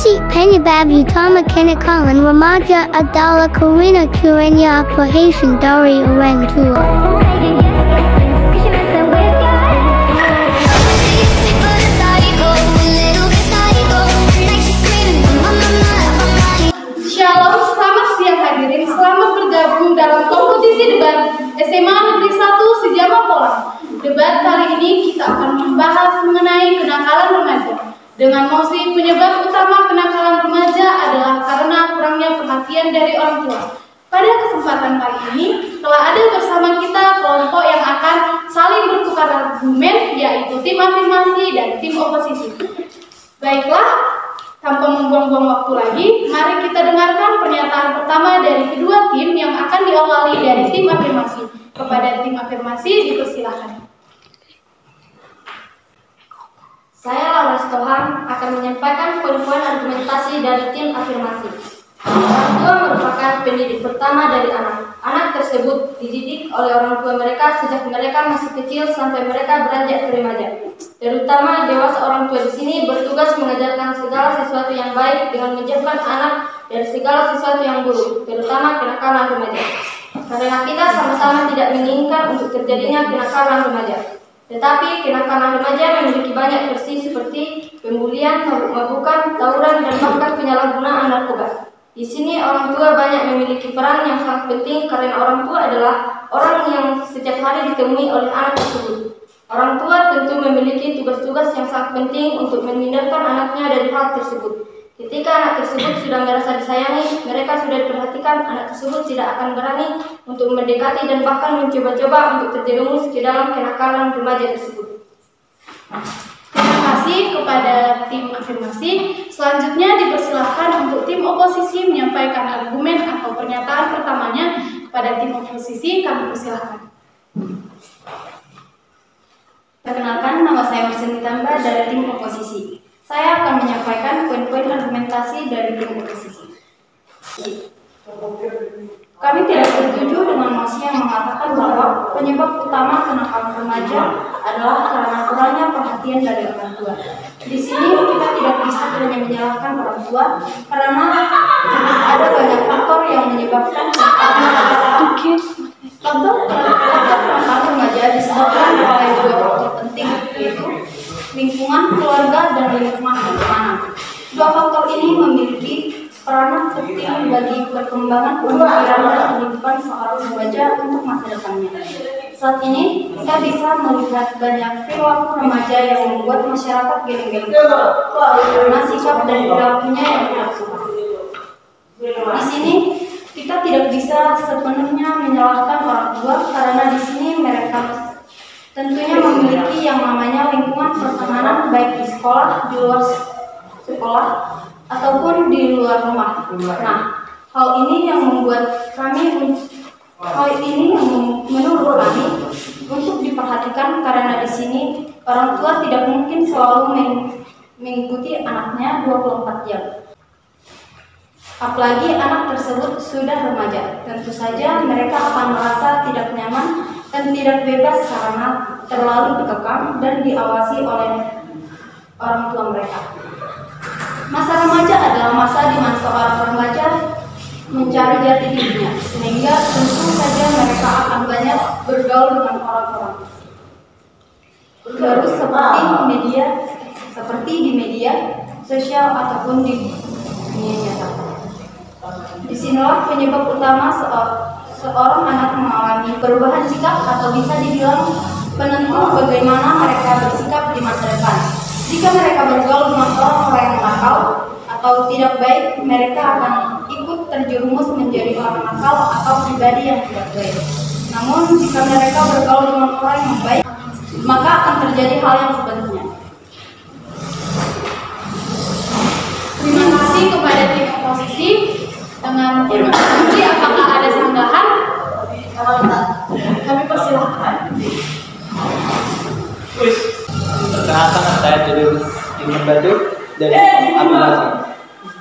Nasi penyebab utama kenakalan remaja adalah karena kurangnya perhatian dari orang tua. Shalom, selamat siang hadirin. Selamat bergabung dalam kompetisi debat SMA Negeri 1 Sejama Polang. Debat kali ini kita akan membahas mengenai kenakalan remaja. Dengan mosi penyebab utama kenakalan remaja adalah karena kurangnya perhatian dari orang tua. Pada kesempatan kali ini telah ada bersama kita kelompok yang akan saling bertukar argumen, yaitu tim afirmasi dan tim oposisi. Baiklah, tanpa membuang-buang waktu lagi, mari kita dengarkan pernyataan pertama dari kedua tim yang akan diawali dari tim afirmasi. Kepada tim afirmasi dipersilahkan. Saya Laras Tohan akan menyampaikan poin-poin argumentasi dari tim afirmasi. Orang tua merupakan pendidik pertama dari anak. Anak tersebut dididik oleh orang tua mereka sejak mereka masih kecil sampai mereka beranjak ke remaja. Terutama dewasa orang tua di sini bertugas mengajarkan segala sesuatu yang baik dengan menjauhkan anak dari segala sesuatu yang buruk, terutama kenakalan remaja. Karena kita sama-sama tidak menginginkan untuk terjadinya kenakalan remaja. Tetapi kenakalan remaja memiliki banyak versi seperti pembulian, mabuk-mabukan, tawuran, dan bahkan penyalahgunaan narkoba. Di sini orang tua banyak memiliki peran yang sangat penting karena orang tua adalah orang yang setiap hari ditemui oleh anak tersebut. Orang tua tentu memiliki tugas-tugas yang sangat penting untuk menghindarkan anaknya dari hal tersebut. Ketika anak tersebut sudah merasa disayangi, mereka sudah diperhatikan, anak tersebut tidak akan berani untuk mendekati dan bahkan mencoba-coba untuk terjerumus ke dalam kenakalan remaja tersebut. Terima kasih kepada tim afirmasi. Selanjutnya dipersilahkan untuk tim oposisi menyampaikan argumen atau pernyataan pertamanya. Kepada tim oposisi kami persilahkan. Perkenalkan, nama saya Marsen Ditambah dari tim oposisi. Saya akan menyampaikan poin-poin argumentasi dari tim oposisi. Kami tidak setuju dengan mosi yang mengatakan bahwa penyebab utama kenakalan remaja adalah karena kurangnya perhatian dari orang tua. Di sini kita tidak bisa hanya menyalahkan orang tua karena ada banyak faktor yang menyebabkan kenakalan remaja. Contoh kenakalan remaja disebabkan oleh dua faktor penting, yaitu lingkungan, keluarga, dan lingkungan pertemanan. Dua faktor ini memiliki peranan penting bagi perkembangan pemikiran dan kehidupan seorang remaja untuk masa depannya. Saat ini, kita bisa melihat banyak perilaku remaja yang membuat masyarakat geleng-geleng karena sikap dan perilakunya yang tidak suka. Di sini, kita tidak bisa sepenuhnya menyalahkan orang tua karena di sini mereka tentunya memiliki yang namanya lingkungan pertemanan baik di sekolah, di luar sekolah, ataupun di luar rumah. Nah, hal ini yang menurut kami untuk diperhatikan karena di sini orang tua tidak mungkin selalu mengikuti anaknya 24 jam. Apalagi anak tersebut sudah remaja, tentu saja mereka akan merasa tidak nyaman dan tidak bebas karena terlalu dikekang dan diawasi oleh orang tua mereka. Masa remaja adalah masa di mana seorang remaja mencari jati dirinya, sehingga tentu saja mereka akan banyak bergaul dengan orang-orang baru seperti di media sosial ataupun di dunia nyata. Disinilah penyebab utama seorang anak mengalami perubahan sikap atau bisa dibilang penentu bagaimana mereka bersikap di masa depan. Jika mereka bergaul dengan orang-orang yang nakal atau tidak baik, mereka akan ikut terjerumus menjadi orang nakal atau pribadi yang tidak baik. Namun, jika mereka bergaul dengan orang yang baik, maka akan terjadi hal yang sebaliknya. Terima kasih kepada tim oposisi. Dengan tim oposisi, apakah ada sanggahan? Kami persilahkan. Perkenalkan, saya jadi tim membantu dari afirmasi.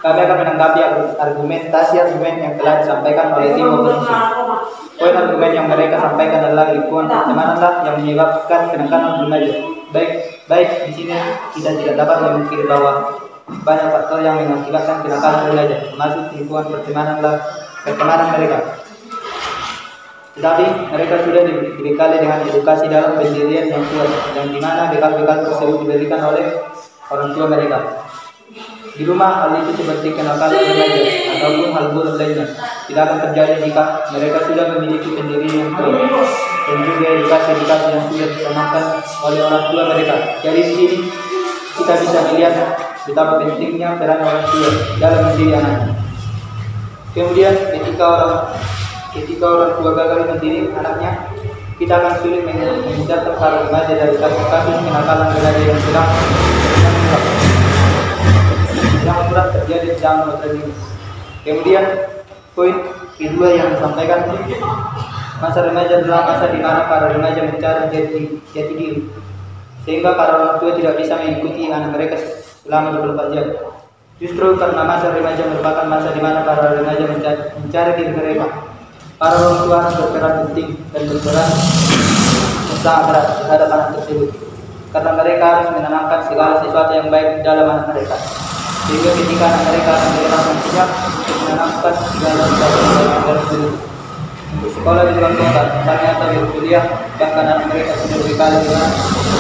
Kami akan menanggapi argumen yang telah disampaikan oleh tim oposisi. Poin argumen yang mereka sampaikan adalah lingkungan pertemanan yang menyebabkan kenakalan remaja. Baik di sini kita tidak dapat memungkiri bahwa banyak faktor yang mengakibatkan kenakalan remaja, termasuk lingkungan pertemanan mereka. Tetapi mereka sudah dibekali dengan edukasi dalam pendirian yang kuat, yang dimana bekal-bekal tersebut diberikan oleh orang tua mereka. Di rumah hal itu seperti kenakalan remaja ataupun hal buruk lainnya tidak akan terjadi jika mereka sudah memiliki pendirian yang kuat dan juga edukasi-edukasi yang sudah ditanamkan oleh orang tua mereka. Jadi di sini kita bisa melihat betapa pentingnya peran orang tua dalam mendidik anaknya. Kemudian ketika orang tua gagal mendidik anaknya, kita akan sulit menghindarkan para remaja dari kasus-kasus kenakalan remaja yang sedang murah terjadi di zaman modern ini. Kemudian poin kedua yang disampaikan, masa remaja adalah masa di mana para remaja mencari jati diri, sehingga para orang tua tidak bisa mengikuti anak mereka selama 24 jam. Justru karena masa remaja merupakan masa di mana para remaja mencari diri mereka, para orang tua harus berperan penting dan berperan sangat berat terhadap anak tersebut, karena mereka harus menanamkan segala sesuatu yang baik dalam anak mereka, sehingga ketika anak mereka akan siap untuk menanamkan segala sesuatu yang baik dalam diri. Untuk sekolah di luar kota, misalnya atau berkuliah, bahkan anak mereka sudah dibekali dengan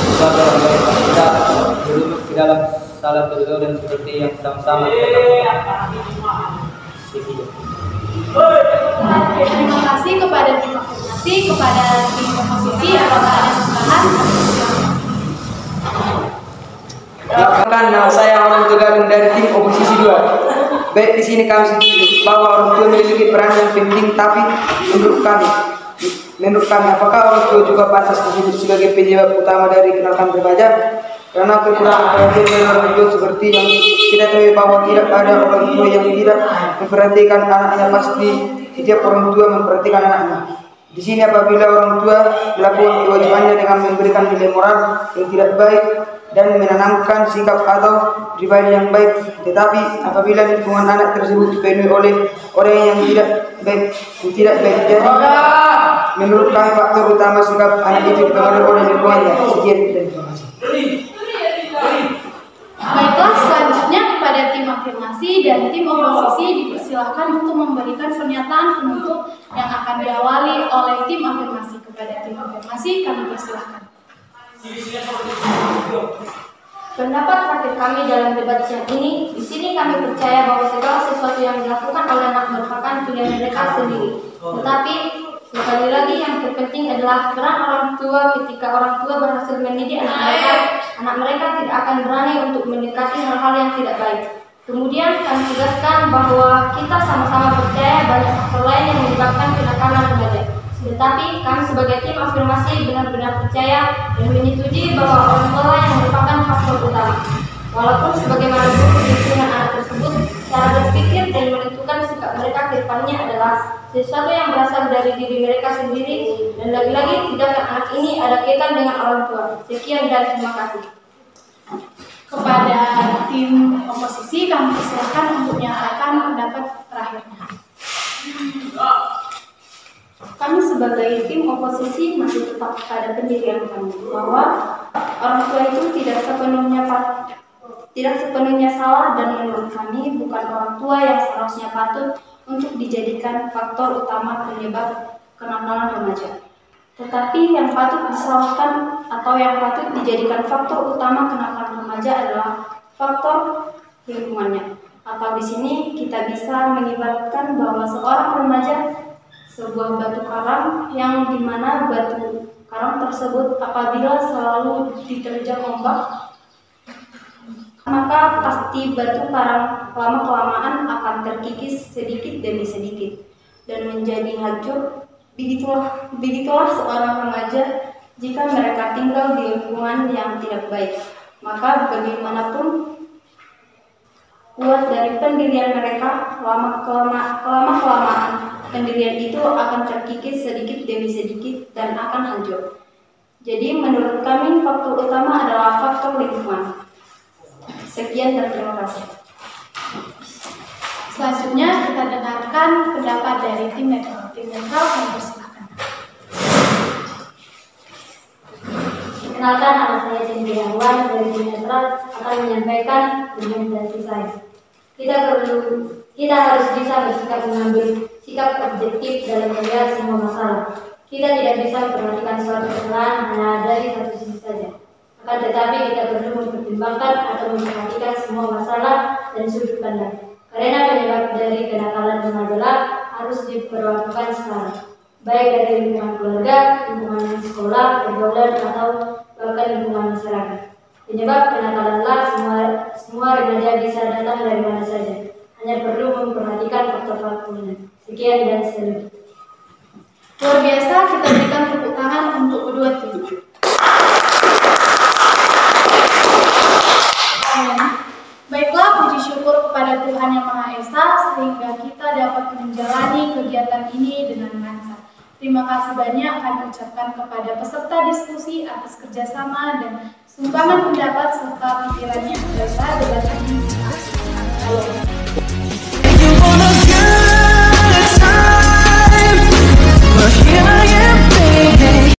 sesuatu yang baik, tidak berlumut di dalam salah dan seperti yang sama-sama Terima kasih kepada tim afirmasi, kepada tim oposisi atas kesempatan. Perkenalkan, nama saya Orang Tegarung dari tim oposisi 2. Baik, di sini kami setuju bahwa orang tua memiliki peran yang penting, tapi menurut kami apakah orang tua juga pantas disebut sebagai penyebab utama dari kenakalan remaja? Karena kekurangan perhatian dari orang tua seperti yang kita tahu bahwa tidak ada orang tua yang tidak memperhatikan anaknya, pasti setiap orang tua memperhatikan anaknya. Di sini apabila orang tua melakukan kewajibannya dengan memberikan nilai moral yang tidak baik dan menanamkan sikap atau pribadi yang baik, tetapi apabila lingkungan anak tersebut dipenuhi oleh orang yang tidak baik, jadi menurut kami faktor utama sikap anak itu dipengaruhi oleh lingkungannya. Sekian dan terima kasih. Baiklah, selanjutnya kepada tim afirmasi dan tim oposisi dipersilahkan untuk memberikan pernyataan penutup yang akan diawali oleh tim afirmasi. Kepada tim afirmasi kami persilahkan. Pendapat terakhir kami dalam debat siang ini, di sini kami percaya bahwa segala sesuatu yang dilakukan oleh anak merupakan pilihan mereka sendiri. Tetapi sekali lagi yang terpenting adalah peran orang tua. Ketika orang tua berhasil mendidik anak mereka tidak akan berani untuk mendekati hal-hal yang tidak baik. Kemudian kami tegaskan bahwa kita sama-sama percaya banyak faktor lain yang menyebabkan kenakalan remaja. Tetapi kami sebagai tim afirmasi benar-benar percaya dan menyetujui bahwa orang tua yang merupakan faktor utama. Walaupun sebagaimanapun lingkungan anak tersebut, cara berpikir dan menentukan sikap mereka ke depannya adalah sesuatu yang berasal dari diri mereka sendiri, dan lagi-lagi tindakan anak ini ada kaitan dengan orang tua. Sekian dan terima kasih. Kepada tim oposisi kami persilahkan untuk menyatakan pendapat terakhirnya. Kami sebagai tim oposisi masih tetap pada pendirian kami bahwa orang tua itu tidak sepenuhnya salah, dan menurut kami bukan orang tua yang seharusnya patut untuk dijadikan faktor utama penyebab kenakalan remaja. Tetapi yang patut disalahkan atau yang patut dijadikan faktor utama kenakalan remaja adalah faktor lingkungannya. Atau di sini kita bisa mengibaratkan bahwa seorang remaja sebuah batu karang, yang dimana batu karang tersebut apabila selalu diterjang ombak, maka pasti batu karang lama-kelamaan akan terkikis sedikit demi sedikit dan menjadi hancur. Begitulah seorang remaja jika mereka tinggal di lingkungan yang tidak baik, maka bagaimanapun kuat dari pendirian mereka, lama-kelamaan pendirian itu akan terkikis sedikit demi sedikit dan akan hancur. Jadi menurut kami faktor utama adalah faktor lingkungan. Sekian dan terima kasih. Selanjutnya kita dengarkan pendapat dari tim netral. Tim netral kami persilahkan. Perkenalkan, nama saya Cindy Awan dari Netral akan menyampaikan argumentasi saya. Kita harus bisa bersikap mengambil sikap objektif dalam melihat semua masalah. Kita tidak bisa memperhatikan suatu kesalahan hanya dari satu sisi saja. Akan tetapi kita perlu mempertimbangkan atau memperhatikan semua masalah dan sudut pandang. Karena penyebab dari kenakalan remaja harus diperlakukan setara, baik dari lingkungan keluarga, lingkungan sekolah, pergaulan, atau bahkan lingkungan masyarakat. Penyebab kenakalanlah semua remaja bisa datang dari mana saja. Hanya perlu memperhatikan faktor-faktornya. Sekian dan selanjutnya. Luar biasa, kita berikan tepuk tangan untuk kedua tim. Amin. Baiklah, puji syukur kepada Tuhan Yang Maha Esa sehingga kita dapat menjalani kegiatan ini dengan lancar. Terima kasih banyak kami ucapkan kepada peserta diskusi atas kerjasama dan sumbangan pendapat serta pikirannya pada debat ini.